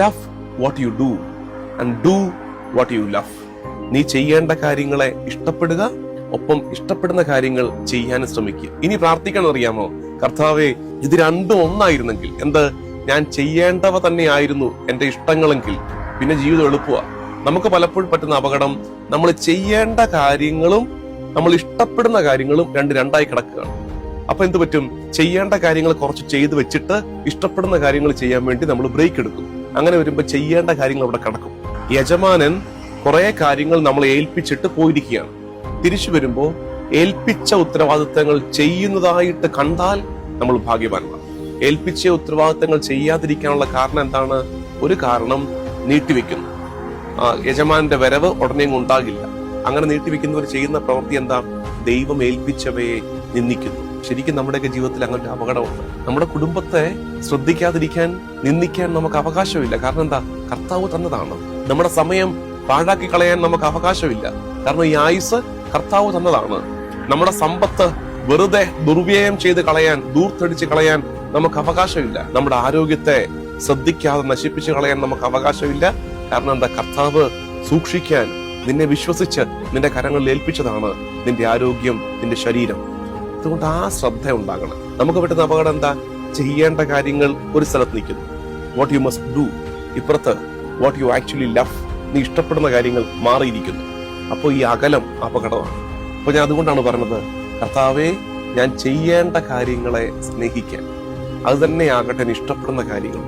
Love what you do and do what you love. നീ ചെയ്യേണ്ട കാര്യങ്ങളെ ഇഷ്ടപ്പെടുക, ഒപ്പം ഇഷ്ടപ്പെടുന്ന കാര്യങ്ങൾ ചെയ്യാൻ ശ്രമിക്കുക. ഇനി പ്രാർത്ഥിക്കണം, അറിയാമോ? കർത്താവേ, ഇത് രണ്ടും ഒന്നായിരുന്നെങ്കിൽ, എന്ത്, ഞാൻ ചെയ്യേണ്ടവ തന്നെയായിരുന്നു എന്റെ ഇഷ്ടങ്ങളെങ്കിൽ പിന്നെ ജീവിതം എളുപ്പമാണ്. നമുക്ക് പലപ്പോഴും പറ്റുന്ന അപകടം, നമ്മൾ ചെയ്യേണ്ട കാര്യങ്ങളും നമ്മൾ ഇഷ്ടപ്പെടുന്ന കാര്യങ്ങളും രണ്ടായി കിടക്കുകയാണ്. അപ്പൊ എന്ത് പറ്റും? ചെയ്യേണ്ട കാര്യങ്ങൾ കുറച്ച് ചെയ്തു വെച്ചിട്ട് ഇഷ്ടപ്പെടുന്ന കാര്യങ്ങൾ ചെയ്യാൻ വേണ്ടി നമ്മൾ ബ്രേക്ക് എടുക്കും. അങ്ങനെ വരുമ്പോൾ ചെയ്യേണ്ട കാര്യങ്ങൾ അവിടെ കിടക്കും. യജമാനൻ കുറെ കാര്യങ്ങൾ നമ്മളെ ഏൽപ്പിച്ചിട്ട് പോയിരിക്കുകയാണ്. തിരിച്ചു വരുമ്പോ ഏൽപ്പിച്ച ഉത്തരവാദിത്തങ്ങൾ ചെയ്യുന്നതായിട്ട് കണ്ടാൽ നമ്മൾ ഭാഗ്യവാന്മാർ. ഏൽപ്പിച്ച ഉത്തരവാദിത്തങ്ങൾ ചെയ്യാതിരിക്കാനുള്ള കാരണം എന്താണ്? ഒരു കാരണം നീട്ടിവെക്കുന്നു. യജമാന്റെ വരവ് ഉടനെ ഉണ്ടാകില്ല. അങ്ങനെ നീട്ടിവെക്കുന്നവർ ചെയ്യുന്ന പ്രവൃത്തി എന്താ? ദൈവം ഏൽപ്പിച്ചവയെ നിന്ദിക്കുന്നു. ശരിക്കും നമ്മുടെയൊക്കെ ജീവിതത്തിൽ അങ്ങനത്തെ അപകടമുണ്ട്. നമ്മുടെ കുടുംബത്തെ ശ്രദ്ധിക്കാതിരിക്കാൻ, നിന്ദിക്കാൻ നമുക്ക് അവകാശമില്ല. കാരണം എന്താ? കർത്താവ് തന്നതാണ്. നമ്മുടെ സമയം പാഴാക്കി കളയാൻ നമുക്ക് അവകാശമില്ല. കാരണം ഈ ആയുസ് കർത്താവ് തന്നതാണ്. നമ്മുടെ സമ്പത്ത് വെറുതെ ദുർവ്യയം ചെയ്ത് കളയാൻ, ദൂർത്തടിച്ച് കളയാൻ നമുക്ക് അവകാശമില്ല. നമ്മുടെ ആരോഗ്യത്തെ ശ്രദ്ധിക്കാതെ നശിപ്പിച്ചു കളയാൻ നമുക്ക് അവകാശമില്ല. കാരണം എന്താ? കർത്താവ് സൂക്ഷിക്കാൻ നിന്നെ വിശ്വസിച്ച് നിന്റെ കരങ്ങളിൽ ഏൽപ്പിച്ചതാണ് നിന്റെ ആരോഗ്യം, നിന്റെ ശരീരം. അതുകൊണ്ട് ആ ശ്രദ്ധ ഉണ്ടാകണം. നമുക്ക് പറ്റുന്ന അപകടം എന്താ? ചെയ്യേണ്ട കാര്യങ്ങൾ ഒരു സ്ഥലത്ത് നിൽക്കുന്നു, വാട്ട് യു മസ്റ്റ് ഡു, ഇപ്പുറത്ത് വാട്ട് യു ആക്ച്വലി ലവ്, നീ ഇഷ്ടപ്പെടുന്ന കാര്യങ്ങൾ മാറിയിരിക്കുന്നു. അപ്പോൾ ഈ അകലം അപകടമാണ്. അപ്പൊ ഞാൻ അതുകൊണ്ടാണ് പറഞ്ഞത്, കർത്താവേ, ഞാൻ ചെയ്യേണ്ട കാര്യങ്ങളെ സ്നേഹിക്കാൻ, അത് തന്നെയാകട്ടെ ഇഷ്ടപ്പെടുന്ന കാര്യങ്ങൾ.